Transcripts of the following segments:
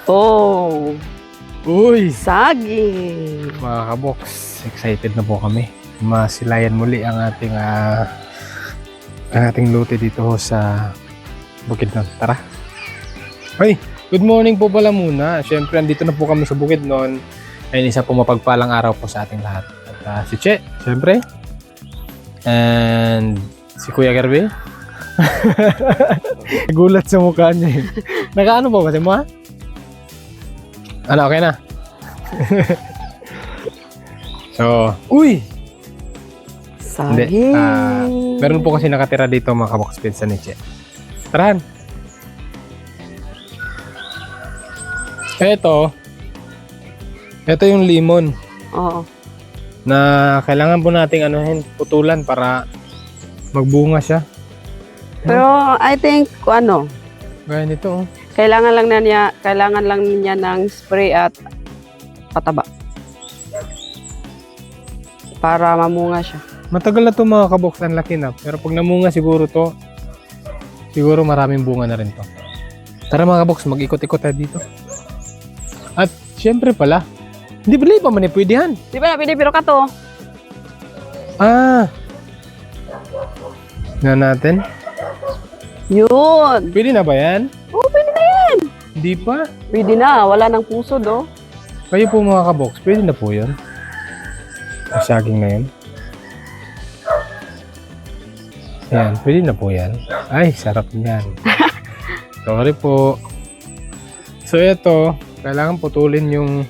Oh, Uy! saging. Mga kabox, excited na po kami. Masilayan muli ang ating lote dito sa Bukidnon. Tara! Ay! Good morning po pala muna. Siyempre, andito na po kami sa Bukidnon. Ayun, isa po mapagpalang araw po sa ating lahat. At si Che, siyempre. And si Kuya Gerby. Gulat sa mukha niya eh. Nakaano po ba si mo? Ano, okay na? So, uy! Saging. Meron po kasi nakatira dito mga kabox pizza ni Che. Tarahan! Ito yung limon Oo. na kailangan po nating putulan para magbunga siya. Pero I think Gaya nito oh. kailangan lang niya ng spray at pataba. Para mamunga siya. Matagal na to mga kabox, ang laki na. Pero pag namunga siguro maraming bunga na rin to. Tara mga kabox, mag-ikot-ikot tayo dito. At syempre pala, hindi pa man pwede yan. Di ba na pwede pero kato? Na natin. Yun. Pwede na ba yan? Oo, pwede na yan. Hindi pa. Pwede na. Wala nang puso do. Kayo po mga kabox, pwede na po yun. Saging na yun. Yan, pwede na po yan. Ay, sarap niyan. Sorry po. So ito, kailangan putulin yung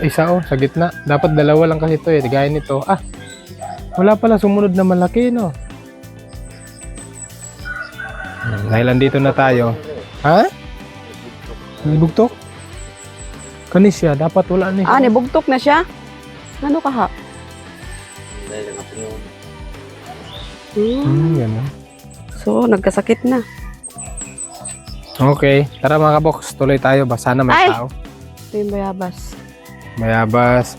isa sa gitna. Dapat dalawa lang kasi ito eh. Gaya nito. Wala pala sumunod na malaki no. Dahil andito na tayo. Ha? Nibugtok? Kanis siya. Dapat wala na siya. Nibugtok na siya? Ano ka ha? Ganun. So, nagkasakit na. Okay. Tara mga kabox. Tuloy tayo. Basta na may tao. Ito yung bayabas.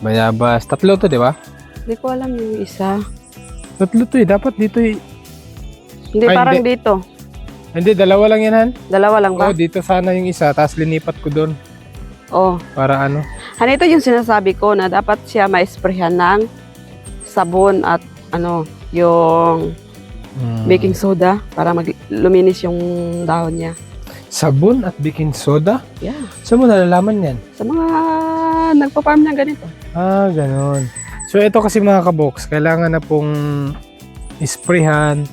Bayabas. Tatlo to, di ba? Hindi ko alam yung isa. Tatlo to eh. Dapat dito eh. Hindi, parang hindi. dito. Hindi, dalawa lang yan, Han. Dalawa lang ba? Oo, dito sana yung isa. Tapos linipat ko doon. Oo. Para ano. Ito yung sinasabi ko na dapat siya ma-sprayhan ng sabon at yung baking soda para luminis yung dahon niya. Sabon at baking soda? Yeah. Saan mo nalalaman yan? Sa mga nagpa-farm na ganito. Ganon. So ito kasi mga kabox, kailangan na pong isprayhan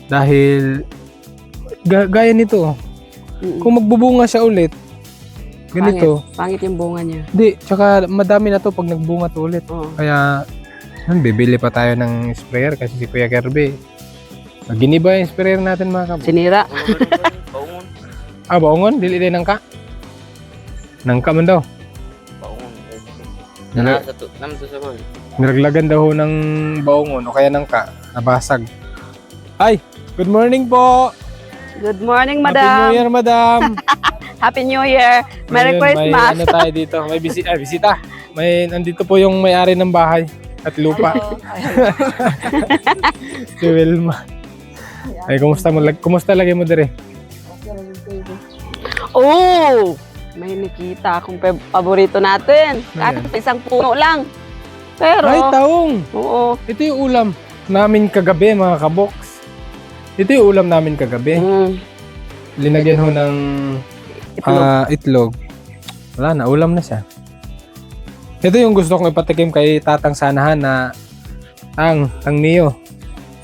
dahil gaya nito. Kung magbubunga siya ulit, ganito. Pangit yung bunga niya. Hindi, tsaka madami na to pag nagbunga to ulit. Oo. Kaya, bibili pa tayo ng sprayer kasi si Kuya Kirby. Giniba yung sprayer natin mga kabox. Sinira. Baongon? Dili din nangka? Nangka man daw. Nilaglagan daw ng baongon o kaya nangka. Nabasag. Ay! Good morning po! Good morning, Happy New madam. Year, madam! Happy New Year. Merry Ngayon, Christmas. May tayo dito. May bisita. Nandito po yung may-ari ng bahay at lupa. Si Wilma. Ay, kumusta lagi mo dire? Oh! May nakita akong paborito natin. Kahit isang puno lang. Pero, Ay, taong! oo. Ito yung ulam namin kagabi, mga kabox. Ito yung ulam namin kagabi. Linagyan ho ng itlog. Wala na, ulam na siya. Ito yung gusto kong ipatikim kay Tatang Sanahan na Tang Mio.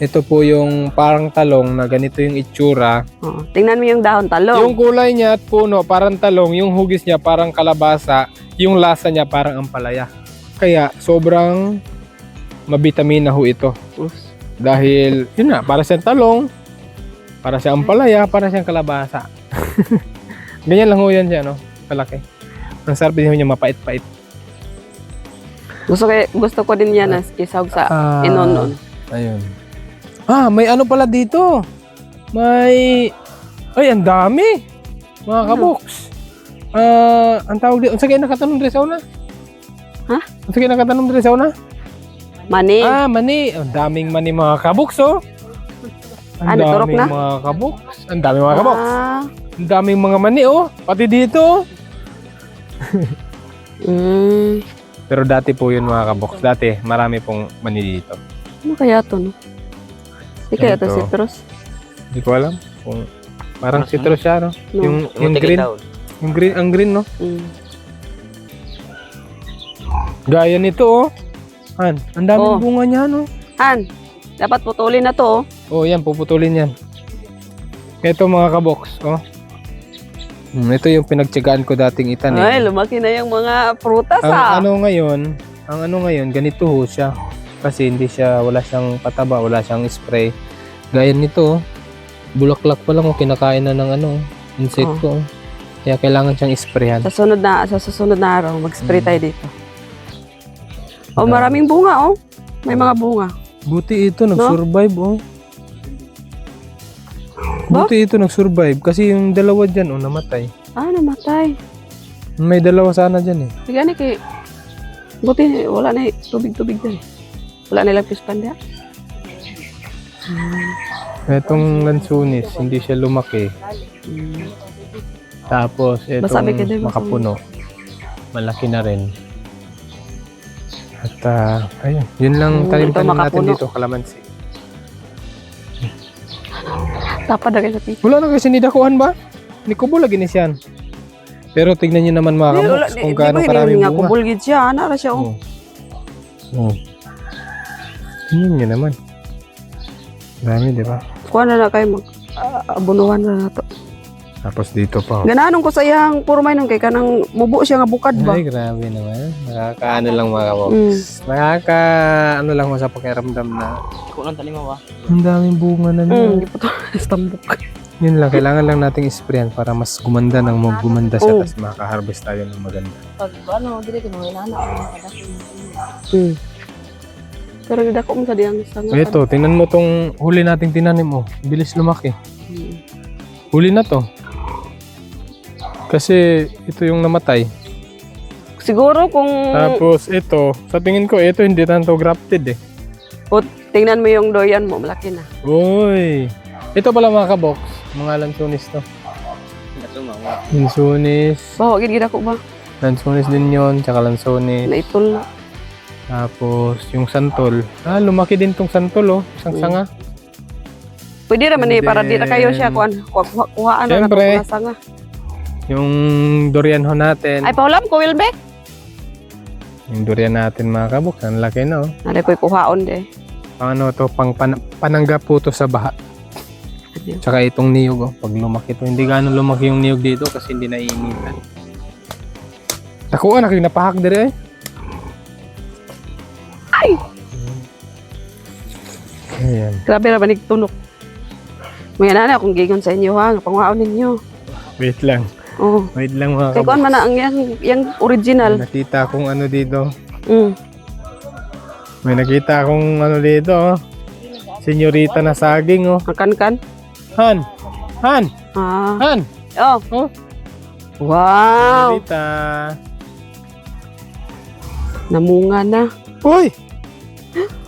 Ito po yung parang talong na ganito yung itsura. Tingnan mo yung dahon talong. Yung kulay niya at puno parang talong, yung hugis niya parang kalabasa, yung lasa niya parang ampalaya. Kaya sobrang mabitamina ho ito. Dahil yun na, para siyang talong, para siyang ampalaya, para siyang kalabasa. Ganyan lang ho yan siya, no? Kalaki. Ang sarap din niya, mapait-pait. Gusto ko din yan isawag sa inonon. Ayun. May ano pala dito. Ay, ang dami. Mga kabox. Ang tawag dito. Ang sagay nakatanong dito sa una? Ha? Ang sagay nakatanong dito sa una? Mani. Mani. Ang daming mani mga kabox, oh. Ang Naturok daming na? mga kabox. Ang daming mga kabox. Ang daming mga mani, oh. Pati dito, oh. Pero dati po yun mga kabox. Dati, marami pong mani dito. Ano kaya to, no? Hindi kaya to Ito. citrus? Hindi ko alam kung parang citrus siya, no? No. Yung green. Yung green, ang green, no? Gaya nito, oh. Han, ang daming Oh. bunga niya, no? Han, dapat putulin na to, oh. Oh, yan, puputulin yan. Ito mga kabox, oh. Ito yung pinagtiyagaan ko dating itanim. Ay, lumaki na yung mga prutas, ah. Ang ano ngayon, ganito ho siya. Kasi wala siyang pataba, wala siyang spray. Gaya nito, oh. Bulaklak pa lang, oh, kinakain na ng insekto. Oh. Kaya kailangan siyang sprayhan. Sa susunod na araw, mag-spray tayo dito. Oh, maraming bunga, oh. May mga bunga. Buti ito, nag-survive, oh. Ba? Buti ito, nag-survive. Kasi yung dalawa dyan, oh, namatay. Ah, namatay. May dalawa sana dyan, eh. Sige, kay buti, wala na tubig-tubig dyan. Wala nilang pispan diya. Itong lansunis, hindi siya lumaki. Tapos, Basta may itong kadibas, makapuno, malaki na rin. At, ayun, yun lang tanim ito natin makapuno. dito, kalamansi. Tapad na kayo sa tito. Wala na kasi nidakuhan ba? Ni Kubo lagi ni siyan. Pero tignan nyo naman mga kabox kung gaano karaming bunga. Kubulgid siya. Ano siya, oh. Oh. Tingnan nyo naman. Dami, di ba? Kuha na kayo abunuhan na to. Tapos dito pa. Gananon ko sa iyang purmay nung kay kanang mubo siya nga bukad ba? Ay, grabe naman. Nakakaano lang mga kabox. Ano lang mo sa pakiramdam na. Kulang tali mo ba? Ang daming bunga na niya. Hindi po to. Stambuk. Yun lang, kailangan lang nating isprayan para mas gumanda ng gumanda siya, tapos makaharvest tayo ng maganda. Pag ano, dili ko mga inana ko nakadasin. Pero didako mo sa diyang sanga. Ito, tingnan mo tong huli nating tinanim mo. Bilis lumaki. Huli na to. Kasi ito yung namatay. Siguro kung Tapos ito, sa tingin ko, ito hindi tanto grafted eh. tingnan mo yung doyan mo, malaki na. Uy! Ito pala mga kabox, mga lansunis to. Lansunis. Bawa, gid-gid ako ba? Lansunis din yon, tsaka lansunis. Naitol na. Tapos yung santol. Lumaki din tong santol, oh. Isang sanga. Pwede naman And para di na kayo siya kuhaan na Siyempre. na sanga. Yung durian ho natin. Ay, paulam ko, Wilbeck. Yung durian natin mga kabox, ang laki na, oh. Nari ko'y kuhaon de. Ano to, panangga po to sa baha. Tsaka itong niyog, oh. Pag lumaki to, hindi gano'n lumaki yung niyog dito kasi hindi naiinitan. Nakuha na kayo napahak dire, eh. Ay! Ayan. Grabe na banig tunok. May na akong gigon sa inyo ha, panguhaon ninyo. Wait lang. Oh. Wait lang mga Kaya kuan man na ang yang original. Nakita akong ano dito. Mm. May nakita akong ano dito, oh. Senyorita na saging, oh. Ang kan-kan. Han! Han! Ah. Han! Oh. Oh. Wow. Senyorita. Namunga na. Uy!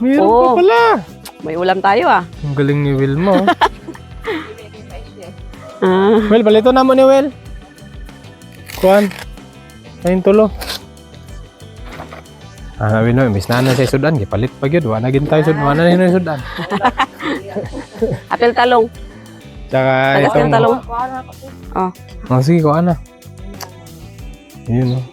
Meron pa Oh. pala. May ulam tayo ah. Ang galing ni Will mo. Ah. Well, balito na mo ni Will. Kuan. Ayun tulo. Will mo, imbis na sa sudan, gipalit pa gyud. Wala gid tayo sudan. Wala na yung sudan. Apel talong. Tsaka Tagas itong... ng talong. Oh. Oh, sige, kuha na. Yun, oh.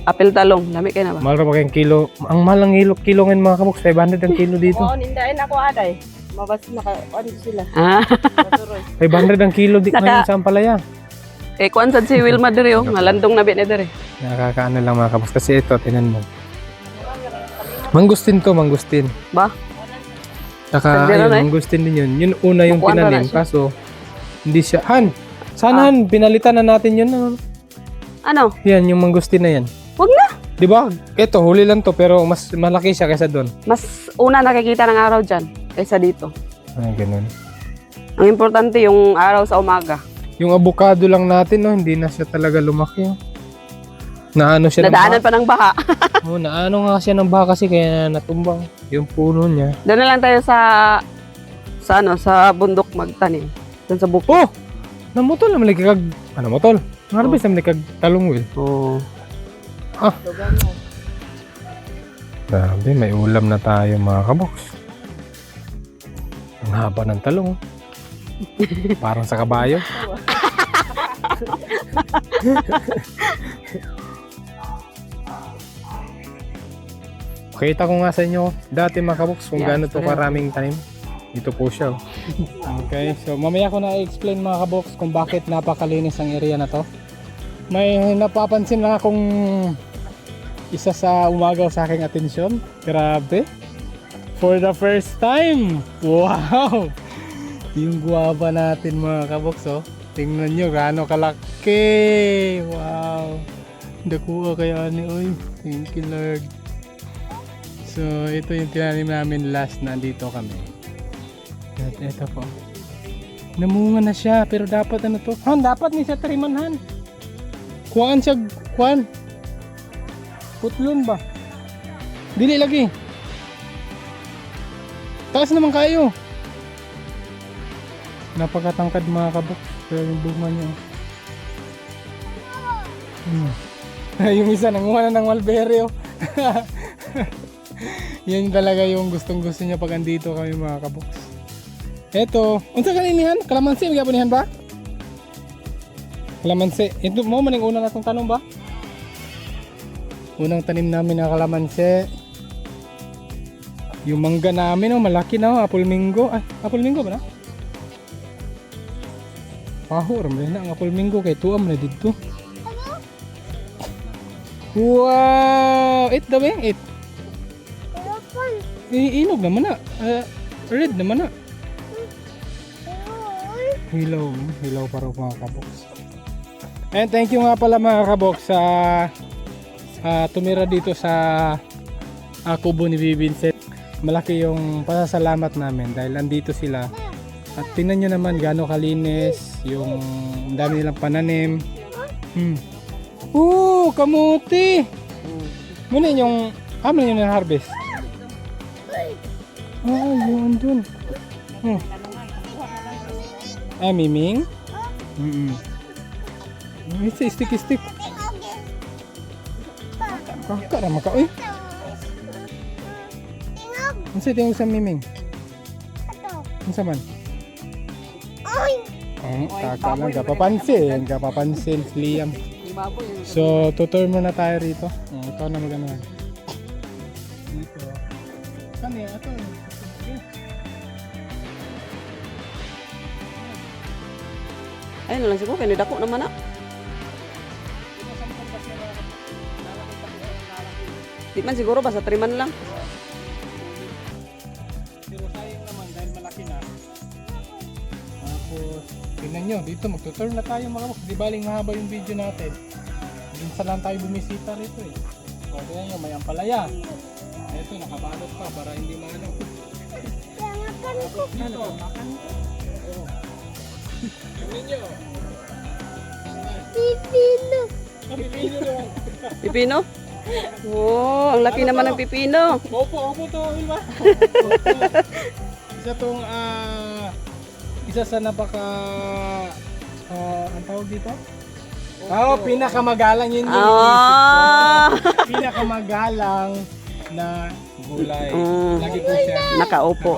Apel talong. Lami kayo na ba? Mahal pa kayong kilo. Ang mahal ng kilo ngayon mga kaboks. 500 ang kilo dito. Oo, nindain ako aday. Mabas ano sila. Ah. Masuroy. 500 ang kilo ngayon sa Ampalaya. Eh, kuan sad si Wilma diri oh. Nalandong na ni diri. Nakakaano lang mga kaboks. Kasi ito, tinan mo. Mangustin to, mangustin. Ba? Saka, Sandero na eh. mangustin din yun. Yun una yung Kukuha na tinanim. siya. Kaso, hindi siya. Sana pinalitan na natin yun. Ano? Yan, yung mangustin na yan. Wag na. Di ba? Ito, huli lang to, pero mas malaki siya kaysa doon. Mas una nakikita ng araw dyan kaysa dito. Ay, ganun. Ang importante yung araw sa umaga. Yung avocado lang natin, no, hindi na siya talaga lumaki. Oh. Naano siya Nadaanan pa ng baha. Oo, naano nga siya ng baha kasi kaya natumbang yung puno niya. Doon na lang tayo sa bundok magtanim. Doon sa bukid. Oh! Namutol naman lagi kag Ano mo tol? Harvest naman ni kag talong will. Oo. Lugan mo. Grabe, may ulam na tayo mga kabox. Ang haba ng talong. Parang sa kabayo. Kita ko nga sa inyo dati mga kabox kung Yeah, gaano to correct. karaming tanim. Ito po siya. Okay, so mamaya ko na i-explain mga kabox kung bakit napakalinis ang area na to. May napapansin lang akong isa sa umagaw sa aking atensyon. Grabe. For the first time. Wow. Yung guwaba natin mga kabox oh. Tingnan nyo gaano kalaki. Wow. Dakuha kaya ni oy. Thank you Lord. So ito yung tinanim namin last na andito kami. At ito po. Namunga na siya pero dapat ano to? Han, dapat ni siya trimanhan. Kuhaan siya, kuhaan. Putlon ba? Dili lagi. Taas naman kayo. Napakatangkad mga kabok. Pero yung bunga niya. Yung isa nanguha na ng mulberry oh. Yan talaga yung gustong gusto niya pag andito kami mga kabok. Eto, unsa kaninihan? Kalamansi, may gaponihan ba? Kalamansi. Ito mo maning una natong tanong ba? Unang tanim namin na kalamansi. Yung mangga namin oh, malaki na oh, apple mango. Ay, apple mango ba na? Paho, ramay na ang apple mango kay tuam na dito. Wow! It daw eh, it. Inog naman na. Red naman na. Hilaw para mga kaboks. And thank you nga pala mga kaboks sa tumira dito sa kubo ni Vincent. Malaki yung pasasalamat namin dahil andito sila. At tingnan nyo naman gaano kalinis, yung dami nilang pananim. Kamuti! Muna yung amin yung na-harvest. Yun dun. Miming? It's a stick. Kakak naman ka, uy. Ano sa'yo tingin sa miming? Ano sa man? Kaka lang, kapapansin, Liam. So, tutur muna tayo rito. Ikaw na magano. Dito. Kani, ito. Ayun lang siguro, kaya dako naman na. Di man siguro, basta 3 man lang. Pero sayang naman dahil malaki na. Tapos, tingnan nyo, dito magtuturn na tayo mga boss. Di baling mahaba yung video natin. Minsan lang tayo bumisita rito eh. So, tingnan nyo, may ampalaya. Ito, nakabalot pa para hindi maano. Dito, makan ko. Tingnan nyo. Pipino? Oh, ang laki naman ng pipino. Opo to, Ilma. Isa sa napaka ang tawag dito? Pinakamagalang yun yung isip ko. Pinakamagalang na gulay. Lagi po siya Nakaupo.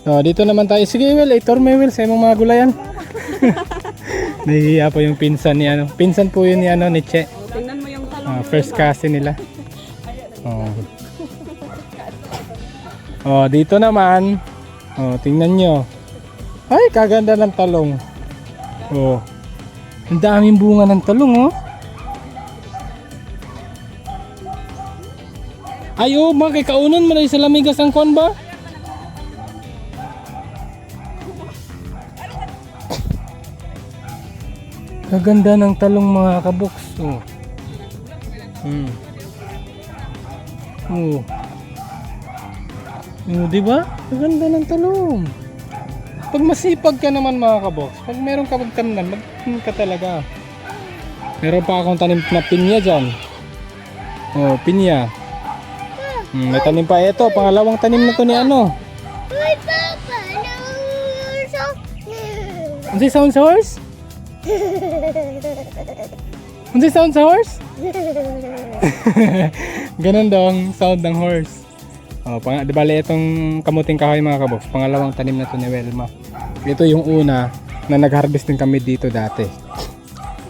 So, dito naman tayo. Sige, Will, itor mo, Will, sa imong mga gulayan. Nahihiya po yung pinsan ni ano. Pinsan po yun ni ano, ni Che. Tingnan mo yung talong. First cousin nila. Dito naman. Tingnan nyo. Ay, kaganda ng talong. Ang daming bunga ng talong, oh. Ay, makikaunan mo na sa lamigas ang kon ba? Kaganda ng talong mga kaboks. Diba? Kaganda ng talong. Pag masipag ka naman mga kaboks, pag meron ka magtanim, magtanim ka talaga. Meron pa akong tanim na pinya dyan. Pinya. May tanim pa ito. Pangalawang tanim na to ni ano. Uy, Papa! Ano si sound source? Ano yung sound sa horse? Ganun daw ang sound ng horse. Oh, di bale itong kamuting kahoy mga kaboks, pangalawang tanim na to ni Welma. Ito yung una na nag-harvest din kami dito dati.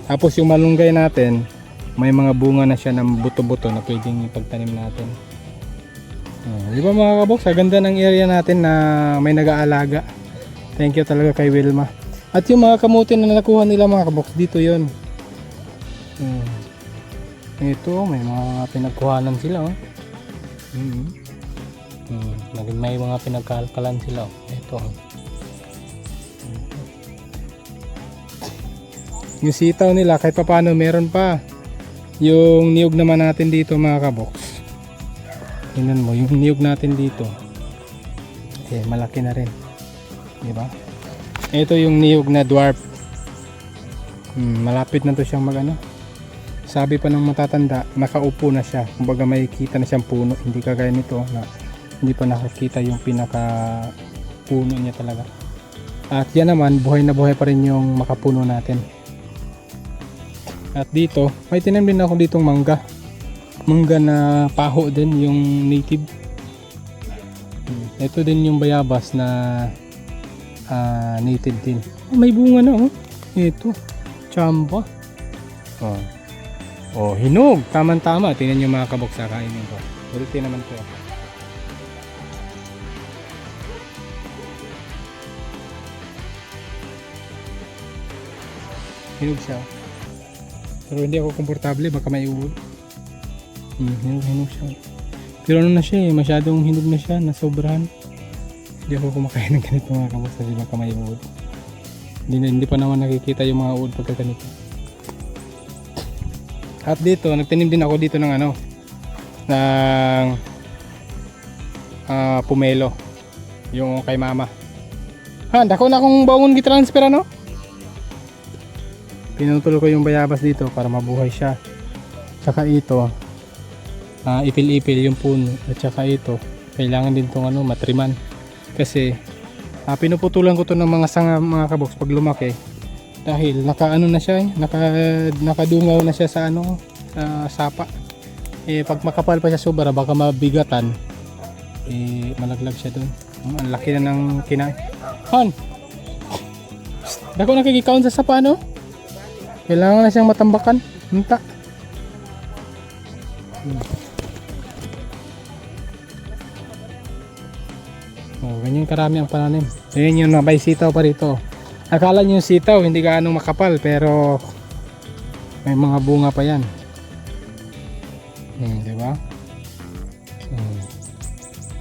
Tapos yung malunggay natin, may mga bunga na siya ng buto-buto na pwedeng ipagtanim natin. Oh, di ba mga kaboks, ganda ng area natin na may nag-aalaga. Thank you talaga kay Wilma. At yung mga kamuti na nakuha nila mga kaboks, dito yon. Ito, may mga pinagkuhanan sila. Oh. May mga pinagkalkalan sila. Oh. Ito. Yung sitaw nila, kahit pa paano meron pa. Yung niyog naman natin dito mga kaboks. Tingnan mo, yung niyog natin dito. Eh, malaki na rin. Diba? Ito yung niyog na dwarf. Malapit na to siyang magano. Sabi pa ng matatanda, nakaupo na siya. Kumbaga may kita na siyang puno. Hindi kagaya nito na hindi pa nakakita yung pinaka puno niya talaga. At yan naman, buhay na buhay pa rin yung makapuno natin. At dito, may tinanim din ako ditong mangga. Mangga na paho din, yung native. Ito din yung bayabas na native din. May bunga na oh. Ito, tsamba. Oh, hinog. Tama-tama. Tingnan nyo mga kaboks, kainin ko. Ulitin naman ko. Hinog siya. Pero hindi ako komportable, baka may uod. Hinog siya. Pero ano na siya eh, masyadong hinog na siya, nasobrahan. Hindi ako kumakain ng ganito mga kaboks kasi baka may uod. Hindi pa naman nakikita yung mga uod pagka ganito. At dito, nagtanim din ako dito ng ng pumelo. Yung kay mama. Dako na akong baungon gitransfer ano? Pinutol ko yung bayabas dito para mabuhay siya. Tsaka ito, ipil-ipil yung puno. At tsaka ito, kailangan din itong matriman. Kasi, pinuputulan ko to ng mga sanga mga kaboks pag lumaki. Dahil nakaano na siya, nakadungaw na siya sa sa sapa. Pag makapal pa siya sobra, baka mabigatan. Malaglag siya doon. Ang laki na ng kinain. Dako nakikikaon sa sapa no? Kailangan na siyang matambakan. Hinta. Ganyan karami ang pananim. Ayan yung nabay sitaw pa rito. Akala nyo yung sitaw hindi gaano makapal pero may mga bunga pa yan. Diba?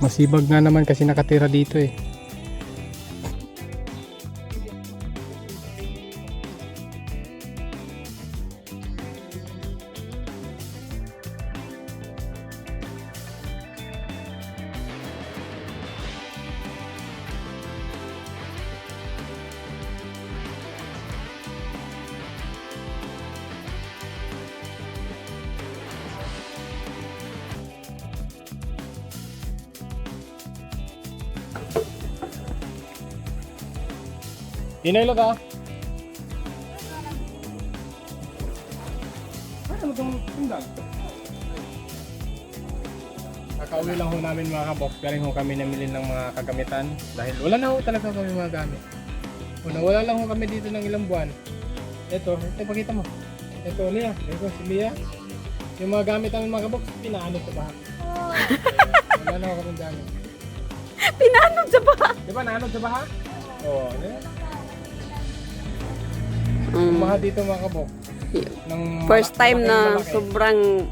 Masibag nga naman kasi nakatira dito eh. Inelo ka? Ano itong tindang? Kakauwi lang ho namin mga kaboks. Galing ho kami namili ng mga kagamitan. Dahil wala na ho talaga kami mga gamit. Wala lang ho kami dito ng ilang buwan. Ito pakita mo. Ito Lia. Ito si Lia. Yung mga gamit namin mga kaboks, pinaanod sa baha. Wala na ho kami gamit. Pinanod sa baha. Di ba naanod sa baha? Oo. Mga dito mga kabok. First time na sobrang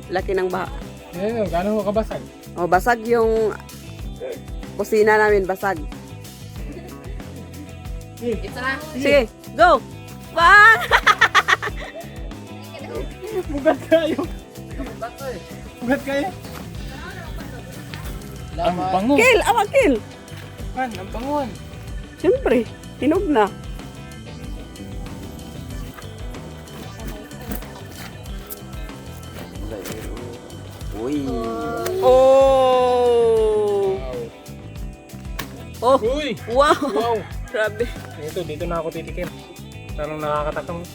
laki ng baha. Yan yun, gano'n ko kabasag? Basag yung kusina namin, basag. Sige, go! Bang! Bugat kayo. Bugat kayo. Ang bango. Kill! Kill! Ang bangon. Siyempre, hinog na. Uy. Oh! Oh! Uy! Wow! Wow! Grabe. Dito na ako titikim. Parang nakakatakam.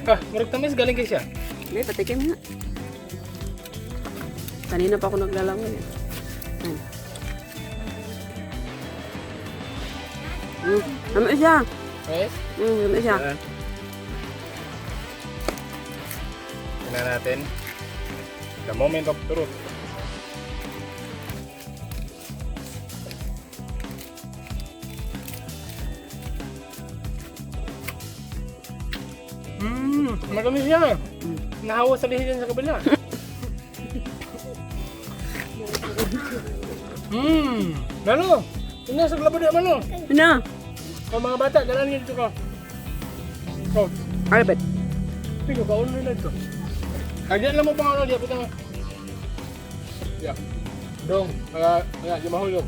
Ah, murag tamis galing kay siya. Hindi, patikim nga. Kanina pa ako naglalangoy. Ayan. Lami siya. Yes? Lami siya. Tingnan natin. The moment of truth. Marami siya. Nahawa sa lihin sa kabila. Mano? Ito sa glabo di Mano. Ano? O mga bata, dalan niyo dito ka. Oh, Arbet. pigo ka ulo na dito. Kagyan lang mo pang ano, di ako tanga. Yeah. Dong, di mahulog.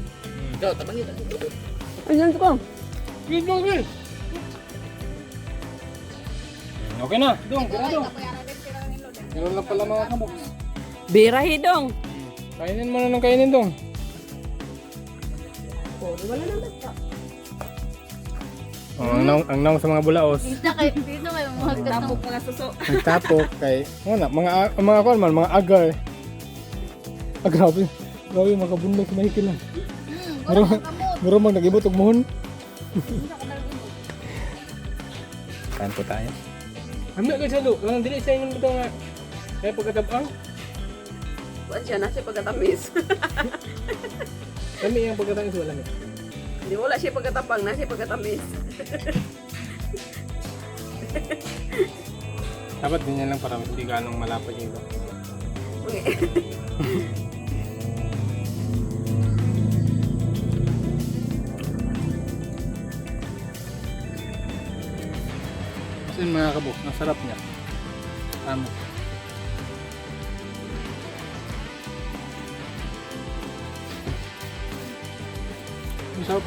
Ikaw, tabangin. Ayan ko. Good dong, good. Okay na, dong, kaya dong. Meron lang pala mga kabok. Birahi dong. Kainin mo na ng kainin dong. Wala na basta. Oh, ang naong sa mga bulaos. Dito kayo mga Tapok mga suso. Nagtapok kay mga mga kuan man, mga agar. Ah, grabe. Grabe makabunlog sa mahikil lang. Muro mag nag-ibot og muhon. Kain po tayo. Ano ka sa lo? Ang dili sa ingon bitaw nga. Kay pagkatabang. Wala siya na siya pagkatamis. Kami yung pagkatang wala mi. Hindi wala siya pagkatabang na siya pagkatamis. Dapat ganyan lang para hindi ganong malapad yung iba. Okay. Kasi yun mga kabok, ang sarap niya. Tama. Ang sarap.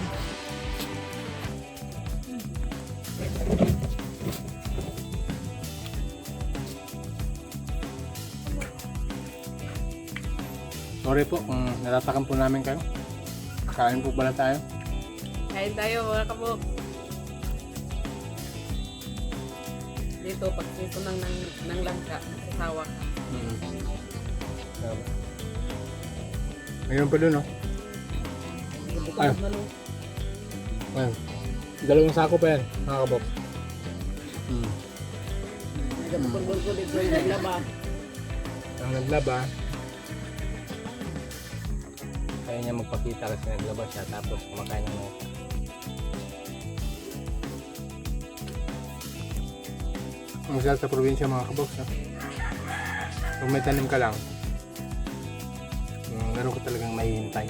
Sorry po kung natatakan po namin kayo. Kain po pala tayo. Kain tayo mga kabok. Dito, pag dito ng langka, sasawa ka. Mayroon pa dun, no? Ay. Bukod malo. Ayun. Dalawang sako pa yan, mga kabok. Nagabukod-bukod dito yung naglaba. Ang naglaba, kaya niya magpakita kasi naglaba siya tapos kumakain ng mga. Ang masarap sa probinsya mga kaboks, no? Kung may tanim ka lang, meron ka talagang mahihintay.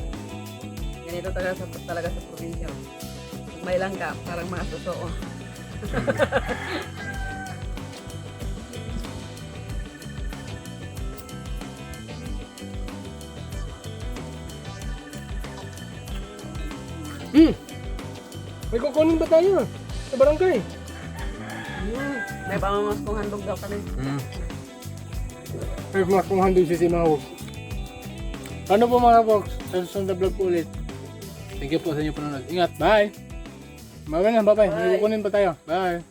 Ganito talaga sa probinsya. Pag may langka, parang mga suso. Oh. May kukunin ba tayo? Sa barangay? May pamamas kong handog daw kami. May mas kung handog si mga kaboks. Ano po mga kaboks? Sa susunod na vlog po ulit. Thank you po sa inyo panonood. Ingat, bye! Bye na, bye-bye. May kukunin pa tayo. Bye!